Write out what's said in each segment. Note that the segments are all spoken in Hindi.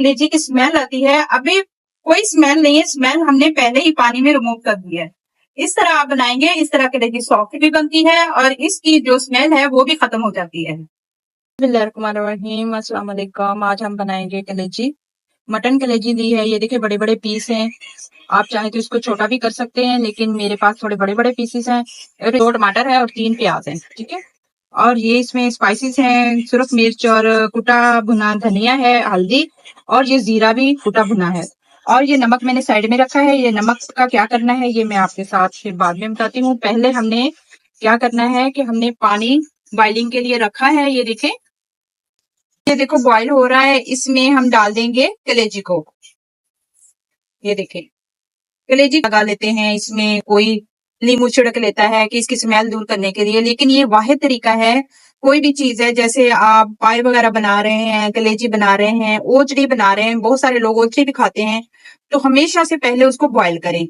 कलेजी की स्मेल आती है, अभी कोई स्मेल नहीं है, स्मेल हमने पहले ही पानी में रिमूव कर दी है। इस तरह आप बनाएंगे, इस तरह कलेजी सॉफ्ट भी बनती है और इसकी जो स्मेल है वो भी खत्म हो जाती है। बिस्मिल्लाहिर्रहमानिर्रहीम, अस्सलाम वालेकुम। आज हम बनाएंगे कलेजी। मटन कलेजी ली है, ये देखिए बड़े बड़े पीस हैं। आप चाहे तो इसको छोटा भी कर सकते हैं, लेकिन मेरे पास थोड़े बड़े बड़े पीसेस हैं। और 2 टमाटर है और 3 प्याज हैं, ठीक है। और ये इसमें स्पाइसेस हैं, सुरख मिर्च और कुटा भुना धनिया है, हल्दी और ये जीरा भी कुटा भुना है। और ये नमक मैंने साइड में रखा है। ये नमक का क्या करना है ये मैं आपके साथ फिर बाद में बताती हूँ। पहले हमने क्या करना है कि हमने पानी बॉइलिंग के लिए रखा है। ये देखें, ये देखो बॉईल हो रहा है। इसमें हम डाल देंगे कलेजी को। ये देखें, कलेजी लगा लेते हैं। इसमें कोई नींबू छिड़क लेता है कि इसकी स्मेल दूर करने के लिए, लेकिन ये वाहिद तरीका है। कोई भी चीज है, जैसे आप पाए वगैरह बना रहे हैं, कलेजी बना रहे हैं, ओचड़ी बना रहे हैं, बहुत सारे लोग ओचड़ी भी खाते हैं, तो हमेशा से पहले उसको बॉईल करें।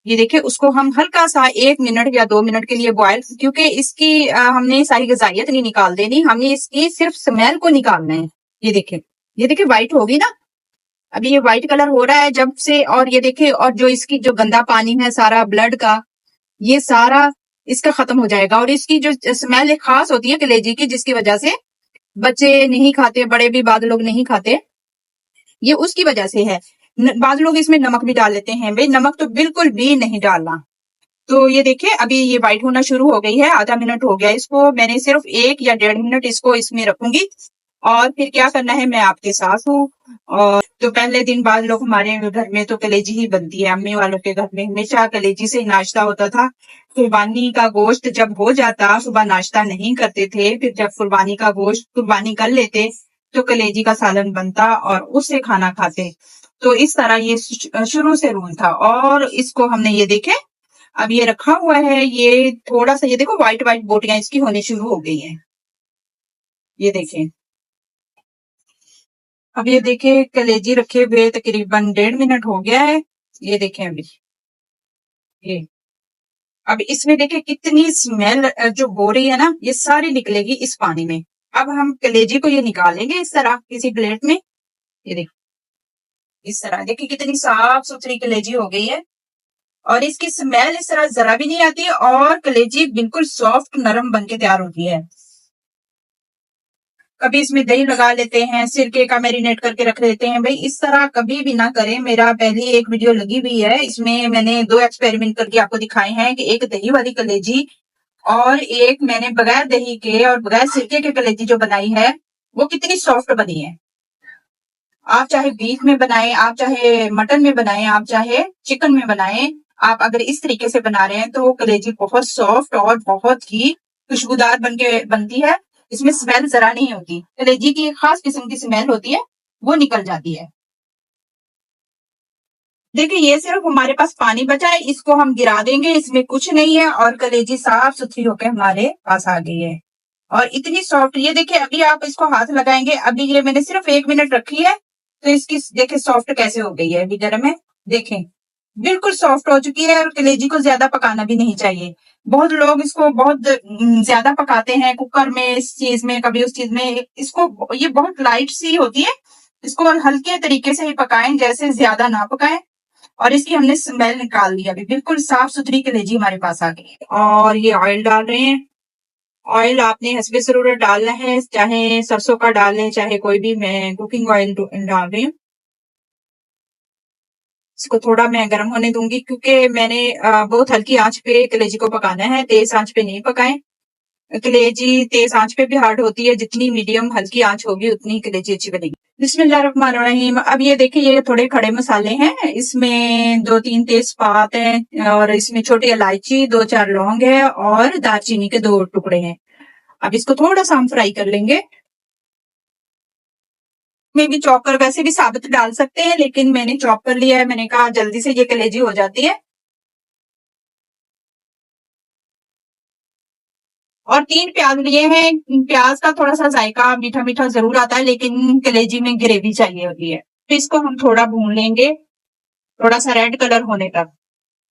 ये देखिए, उसको हम हल्का सा 1 मिनट या 2 मिनट के लिए बॉईल, क्योंकि इसकी हमने सारी गजाइत नहीं निकाल देनी, हमने इसकी सिर्फ स्मेल को निकालना है। ये देखिए, ये देखिए व्हाइट होगी ना, अभी ये व्हाइट कलर हो रहा है जब से। और ये देखिए, और जो इसकी जो गंदा पानी है सारा ब्लड का, ये सारा इसका खत्म हो जाएगा। और इसकी जो स्मेल एक खास होती है कलेजी की, जिसकी वजह से बच्चे नहीं खाते, बड़े भी बाद लोग नहीं खाते, ये उसकी वजह से है। बाद लोग इसमें नमक भी डाल लेते हैं, भाई नमक तो बिल्कुल भी नहीं डालना। तो ये देखिए, अभी ये व्हाइट होना शुरू हो गई है, आधा मिनट हो गया इसको। मैंने सिर्फ 1 या 1.5 मिनट इसको इसमें रखूंगी और फिर क्या करना है मैं आपके साथ हूँ। और तो पहले दिन बाद लोग हमारे घर में तो कलेजी ही बनती है। अम्मी वालों के घर में हमेशा कलेजी से ही नाश्ता होता था। कुर्बानी का गोश्त जब हो जाता, सुबह नाश्ता नहीं करते थे, फिर जब कुर्बानी का गोश्त कुर्बानी कर लेते तो कलेजी का सालन बनता और उससे खाना खाते। तो इस तरह ये शुरू से रूल था। और इसको हमने ये देखे, अब ये रखा हुआ है, ये थोड़ा सा, ये देखो व्हाइट व्हाइट बोटियां इसकी होनी शुरू हो गई हैं। ये देखें, अब ये देखें, कलेजी रखे हुए तकरीबन 1.5 मिनट हो गया है। ये देखें, अभी ये, अब इसमें देखें कितनी स्मेल जो हो रही है ना, ये सारी निकलेगी इस पानी में। अब हम कलेजी को ये निकालेंगे इस तरह किसी प्लेट में। ये देखिए, इस तरह देखिए कितनी साफ सुथरी कलेजी हो गई है और इसकी स्मेल इस तरह जरा भी नहीं आती और कलेजी बिल्कुल सॉफ्ट नरम बन के तैयार होती है। कभी इसमें दही लगा लेते हैं, सिरके का मैरिनेट करके रख लेते हैं, भाई इस तरह कभी भी ना करें। मेरा पहले एक वीडियो लगी हुई है, इसमें मैंने 2 एक्सपेरिमेंट करके आपको दिखाए हैं कि एक दही वाली कलेजी और एक मैंने बगैर दही के और बगैर सिरके के कलेजी जो बनाई है वो कितनी सॉफ्ट बनी है। आप चाहे बीफ में बनाएं, आप चाहे मटन में बनाएं, आप चाहे चिकन में बनाएं, आप अगर इस तरीके से बना रहे हैं तो कलेजी बहुत सॉफ्ट और बहुत ही खुशबूदार बनती है। इसमें स्मेल जरा नहीं होती। कलेजी की एक खास किस्म की स्मेल होती है, वो निकल जाती है। देखिए, ये सिर्फ हमारे पास पानी बचा है, इसको हम गिरा देंगे, इसमें कुछ नहीं है और कलेजी साफ सुथरी होकर हमारे पास आ गई है और इतनी सॉफ्ट। ये देखिए, अभी आप इसको हाथ लगाएंगे, अभी ये मैंने सिर्फ 1 मिनट रखी है तो इसकी देखिए सॉफ्ट कैसे हो गई है। अभी जरा में देखें, बिल्कुल सॉफ्ट हो चुकी है और कलेजी को ज्यादा पकाना भी नहीं चाहिए। बहुत लोग इसको बहुत ज्यादा पकाते हैं कुकर में, इस चीज में, कभी उस चीज में। इसको ये बहुत लाइट सी होती है, इसको हल्के तरीके से ही पकाएं, जैसे ज्यादा ना पकाएं। और इसकी हमने स्मेल निकाल ली, अभी बिल्कुल साफ सुथरी कलेजी हमारे पास आ गई है। और ये ऑयल डाल रहे हैं। ऑयल आपने हस्बे जरूरत डालना है, चाहे सरसों का डालें चाहे कोई भी, मैं कुकिंग ऑयल डाल रही हूँ। इसको थोड़ा मैं गर्म होने दूंगी क्योंकि मैंने बहुत हल्की आंच पे कलेजी को पकाना है, तेज आंच पे नहीं पकाएं। कलेजी तेज आंच पे भी हार्ड होती है, जितनी मीडियम हल्की आंच होगी उतनी कलेजी अच्छी बनेगी। बिस्मिल्लाहिर्रहमानिर्रहीम। अब ये देखिए, ये थोड़े खड़े मसाले हैं, इसमें 2-3 तेजपात हैं और इसमें छोटी इलायची, 2-4 लौंग है और दालचीनी के 2 टुकड़े हैं। अब इसको थोड़ा सा हम फ्राई कर लेंगे। में भी चॉपर वैसे भी साबुत डाल सकते हैं, लेकिन मैंने चॉप कर लिया है, मैंने कहा जल्दी से ये कलेजी हो जाती है। और 3 प्याज लिए हैं। प्याज का थोड़ा सा जायका मीठा मीठा जरूर आता है, लेकिन कलेजी में ग्रेवी चाहिए होती है। तो इसको हम थोड़ा भून लेंगे, थोड़ा सा रेड कलर होने तक।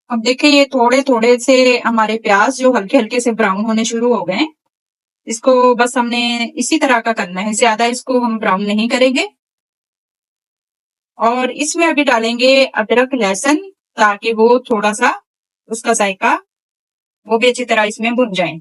अब देखिए, ये थोड़े थोड़े से हमारे प्याज जो हल्के हल्के से ब्राउन होने शुरू हो गए। इसको बस हमने इसी तरह का करना है, ज्यादा इसको हम ब्राउन नहीं करेंगे। और इसमें अभी डालेंगे अदरक लहसुन, ताकि वो थोड़ा सा उसका जायका वो भी अच्छी तरह इसमें भुन जाए।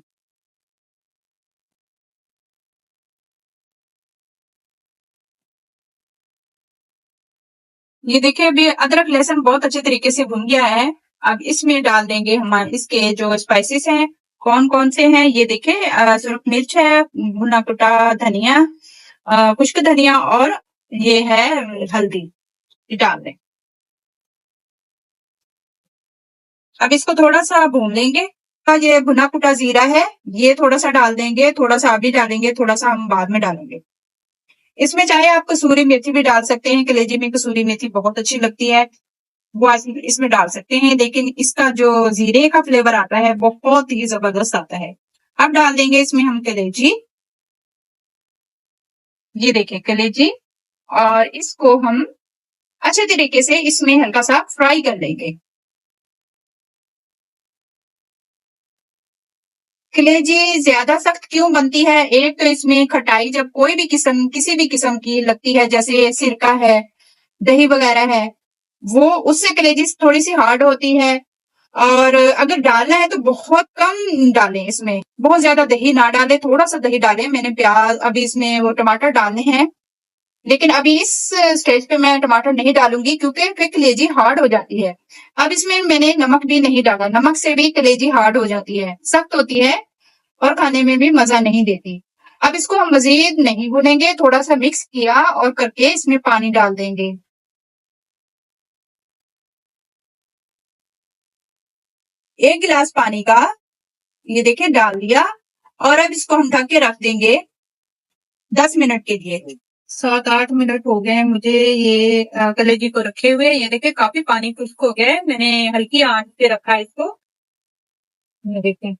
ये देखिए अभी अदरक लहसुन बहुत अच्छे तरीके से भुन गया है। अब इसमें डाल देंगे हमारे इसके जो स्पाइसेस हैं, कौन कौन से हैं ये देखिए, सुरख मिर्च है, भुना कुटा धनिया, खुश्क धनिया, और ये है हल्दी, ये डाल दें। अब इसको थोड़ा सा भून लेंगे। ये भुना कुटा जीरा है, ये थोड़ा सा डाल देंगे, थोड़ा सा अभी डालेंगे, थोड़ा सा हम बाद में डालेंगे। इसमें चाहे आप कसूरी मेथी भी डाल सकते हैं, कलेजी में कसूरी मेथी बहुत अच्छी लगती है, वो आप इसमें डाल सकते हैं, लेकिन इसका जो जीरे का फ्लेवर आता है बहुत ही जबरदस्त आता है। अब डाल देंगे इसमें हम कलेजी, ये देखें कलेजी, और इसको हम अच्छे तरीके से इसमें हल्का सा फ्राई कर लेंगे। कलेजी ज्यादा सख्त क्यों बनती है? एक तो इसमें खटाई जब कोई भी किस्म किसी भी किस्म की लगती है, जैसे सिरका है, दही वगैरह है, वो उससे कलेजी थोड़ी सी हार्ड होती है। और अगर डालना है तो बहुत कम डालें, इसमें बहुत ज्यादा दही ना डालें, थोड़ा सा दही डालें। मैंने प्याज अभी इसमें वो टमाटर डालने हैं, लेकिन अभी इस स्टेज पे मैं टमाटर नहीं डालूंगी क्योंकि फिर कलेजी हार्ड हो जाती है। अब इसमें मैंने नमक भी नहीं डाला, नमक से भी कलेजी हार्ड हो जाती है, सख्त होती है और खाने में भी मजा नहीं देती। अब इसको हम मजीद नहीं भूनेंगे, थोड़ा सा मिक्स किया और करके इसमें पानी डाल देंगे। एक गिलास पानी का ये देखिए डाल दिया, और अब इसको हम ढक के रख देंगे 10 मिनट के लिए। 7-8 मिनट हो गए हैं मुझे ये कलेजी को रखे हुए। ये देखिए काफी पानी खुश्क हो गया है, मैंने हल्की आंच पे रखा है इसको। ये देखिए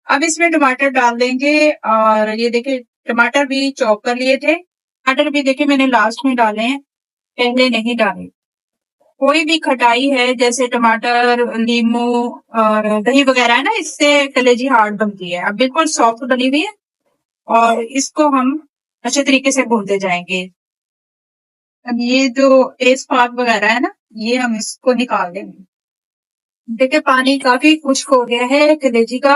अब इसमें टमाटर डाल देंगे, और ये देखिए टमाटर भी चॉप कर लिए थे। टमाटर भी देखिए मैंने लास्ट में डाले हैं, पहले नहीं डाले। कोई भी खटाई है जैसे टमाटर, नींबू और दही वगैरह है ना, इससे कलेजी हार्ड बनती है। अब बिल्कुल सॉफ्ट बनी हुई है, और इसको हम अच्छे तरीके से भूनते जाएंगे। अब ये जो तेजपात वगैरह है ना, ये हम इसको निकाल देंगे। देखिए पानी काफी खुश्क हो गया है कलेजी का,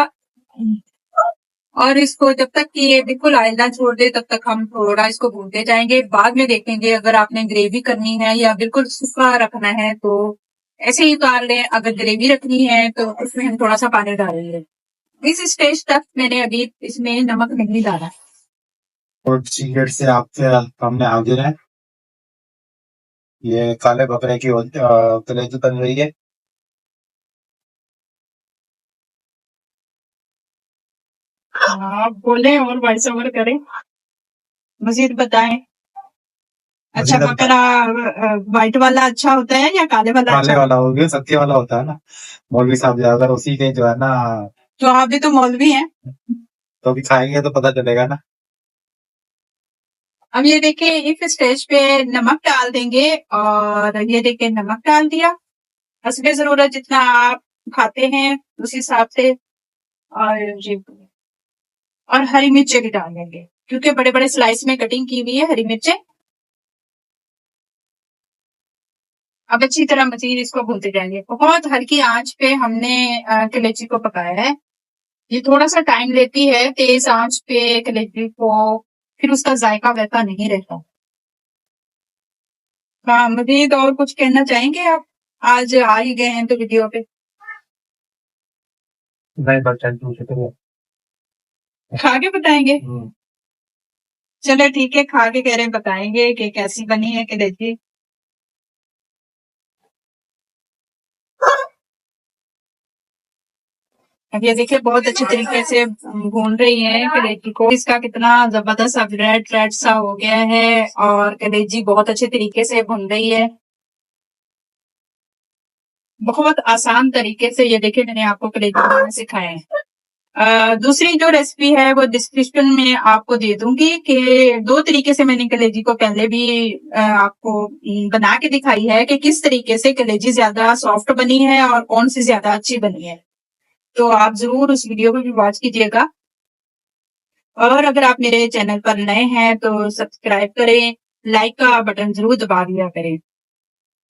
और इसको जब तक कि ये बिल्कुल ऑयल ना छोड़ दे तब तक हम थोड़ा इसको भूनते जाएंगे। बाद में देखेंगे अगर आपने ग्रेवी करनी है या बिल्कुल सूखा रखना है तो ऐसे ही उतार लें, अगर ग्रेवी रखनी है तो उसमें हम थोड़ा सा पानी डालेंगे। इस स्टेज तक मैंने अभी इसमें नमक नहीं डाला। और सीक्रेट से आपके सामने हाजिर है, ये काले बकरे की कलेजी बन रही है। आप बोले और वॉइस ओवर करें, मजीद बताएं। अच्छा मजीद बकरा व्हाइट वाला अच्छा होता है या काले वाला काले अच्छा वाला हो गया, सत्य वाला होता है ना, मौलवी साहब ज्यादातर उसी के जो है ना, तो आप भी तो मौलवी हैं। तो अभी खाएंगे तो पता चलेगा ना। अब ये देखिए इस स्टेज पे नमक डाल देंगे, और ये देखिए नमक डाल दिया, हस्बे जरूरत जितना आप खाते हैं उस हिसाब से। और जी, और हरी मिर्चें भी डाल देंगे क्योंकि बड़े बड़े स्लाइस में कटिंग की हुई है हरी मिर्चें। अब अच्छी तरह मजीद इसको भूनते जाएंगे, बहुत हल्की आंच पे हमने कलेजी को पकाया है। ये थोड़ा सा टाइम लेती है तेज आंच पे कलेजी को, फिर उसका जायका वैसा नहीं रहता। हाँ मजीद और कुछ कहना चाहेंगे आप? आज आ ही गए हैं तो वीडियो पे नहीं बस खा के बताएंगे। चलो ठीक है, खा के कह रहे हैं बताएंगे कि कैसी बनी है कलेजी। अब ये देखिए बहुत अच्छे तरीके से भून रही है कलेजी को, इसका कितना जबरदस्त अब रेड रेड सा हो गया है, और कलेजी बहुत अच्छे तरीके से भून रही है। बहुत आसान तरीके से ये देखिए मैंने आपको कलेजी बनाना सिखाया है। दूसरी जो रेसिपी है वो डिस्क्रिप्शन में आपको दे दूंगी कि 2 तरीके से मैंने कलेजी को पहले भी आपको बना के दिखाई है कि किस तरीके से कलेजी ज्यादा सॉफ्ट बनी है और कौन सी ज्यादा अच्छी बनी है। तो आप जरूर उस वीडियो को भी वॉच कीजिएगा, और अगर आप मेरे चैनल पर नए हैं तो सब्सक्राइब करें, लाइक का बटन जरूर दबा दिया करें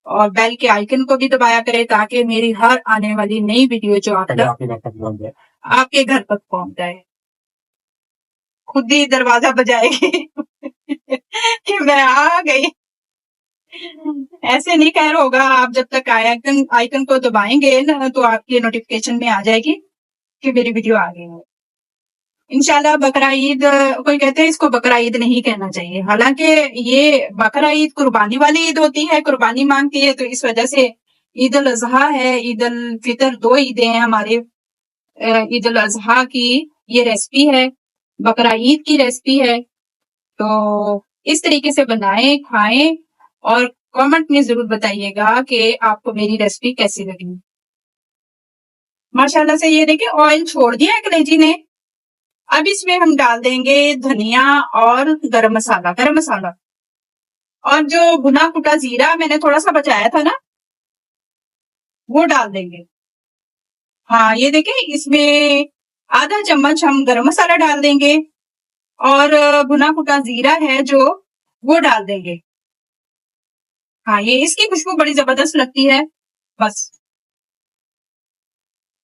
और बेल के आइकन को भी दबाया करें ताकि मेरी हर आने वाली नई वीडियो जो पहले आपके आपके घर तक पहुंच जाए। खुद ही दरवाजा बजाएगी कि मैं आ गई। ऐसे नहीं खैर होगा, आप जब तक आइकन को दबाएंगे ना तो आपकी नोटिफिकेशन में आ जाएगी कि मेरी वीडियो आ गई है। इंशाल्लाह बकरा ईद, कोई कहते हैं इसको बकरा ईद नहीं कहना चाहिए, हालांकि ये बकरा ईद कुर्बानी वाली ईद होती है, कुर्बानी मांगती है, तो इस वजह से ईद उल अजहा है, ईद उल फितर, 2 ईदें हैं हमारे। ईद उल अजहा की ये रेसिपी है, बकरा ईद की रेसिपी है। तो इस तरीके से बनाएं, खाएं और कमेंट में जरूर बताइएगा कि आपको मेरी रेसिपी कैसी लगी। माशाल्लाह से ये देखिए ऑयल छोड़ दिया है कलेजी ने। अब इसमें हम डाल देंगे धनिया और गरम मसाला और जो भुना कुटा जीरा मैंने थोड़ा सा बचाया था ना, वो डाल देंगे। हाँ ये देखिए इसमें आधा चम्मच हम गरम मसाला डाल देंगे और भुना कुटा जीरा है जो, वो डाल देंगे। हाँ ये इसकी खुशबू बड़ी जबरदस्त लगती है बस।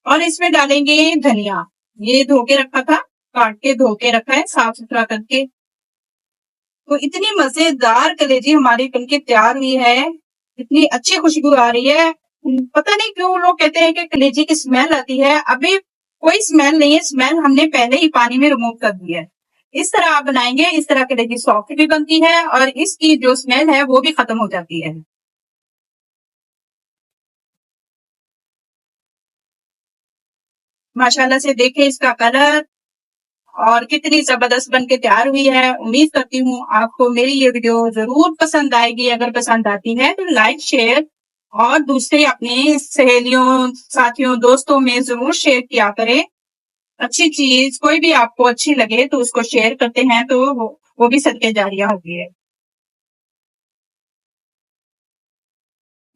और इसमें डालेंगे धनिया, ये धो के रखा था, काट के धो के रखा है साफ सुथरा करके। तो इतनी मजेदार कलेजी हमारी बनके तैयार हुई है, इतनी अच्छी खुशबू आ रही है। पता नहीं क्यों लोग कहते हैं कि कलेजी की स्मेल आती है, अभी कोई स्मेल नहीं है, स्मेल हमने पहले ही पानी में रिमूव कर दी है। इस तरह आप बनाएंगे, इस तरह कलेजी सॉफ्ट भी बनती है और इसकी जो स्मेल है वो भी खत्म हो जाती है। माशाल्लाह से देखें इसका कलर और कितनी जबरदस्त बन के तैयार हुई है। उम्मीद करती हूँ आपको मेरी ये वीडियो जरूर पसंद आएगी। अगर पसंद आती है तो लाइक, शेयर और दूसरे अपने सहेलियों, साथियों, दोस्तों में जरूर शेयर किया करें। अच्छी चीज कोई भी आपको अच्छी लगे तो उसको शेयर करते हैं तो वो भी सदके जारिया होगी है।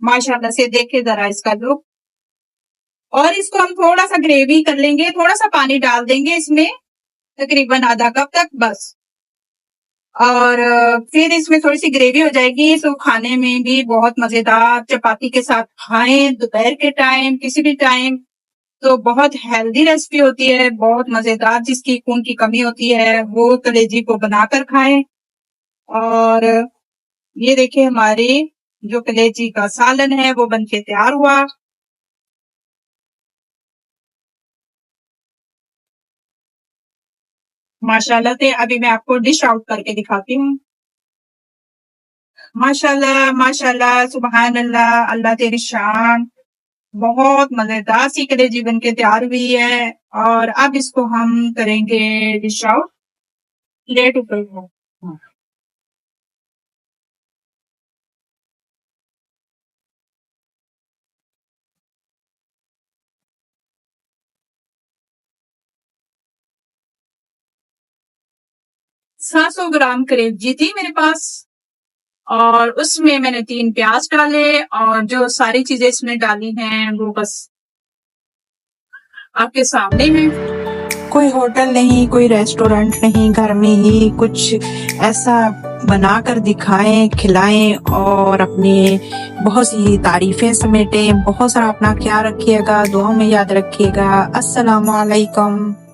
माशाल्लाह से देखे जरा इसका लुक। और इसको हम थोड़ा सा ग्रेवी कर लेंगे, थोड़ा सा पानी डाल देंगे इसमें, तकरीबन आधा कप तक बस। और फिर इसमें थोड़ी सी ग्रेवी हो जाएगी तो खाने में भी बहुत मजेदार, चपाती के साथ खाएं, दोपहर के टाइम, किसी भी टाइम। तो बहुत हेल्दी रेसिपी होती है, बहुत मजेदार। जिसकी खून की कमी होती है वो कलेजी को बनाकर खाएं। और ये देखिए हमारी जो कलेजी का सालन है वो बनके तैयार हुआ। माशाल्लाह से अभी मैं आपको डिश आउट करके दिखाती हूँ। माशाल्लाह माशाल्लाह, सुबहान अल्लाह, अल्लाह तेरी शान। बहुत मजेदार सी कलेजी बन के तैयार हुई है और अब इसको हम करेंगे डिश आउट। प्लेट ऊपर है। हाँ। सात 700 ग्राम कलेजी थी मेरे पास और उसमें मैंने 3 प्याज डाले और जो सारी चीजें इसमें डाली हैं वो बस आपके सामने है। कोई होटल नहीं, कोई रेस्टोरेंट नहीं, घर में ही कुछ ऐसा बनाकर दिखाएं, खिलाएं और अपने बहुत सी तारीफें समेटें। बहुत सारा अपना ख्याल रखिएगा, दुआ में याद रखिएगा। अस्सलाम वालेकुम।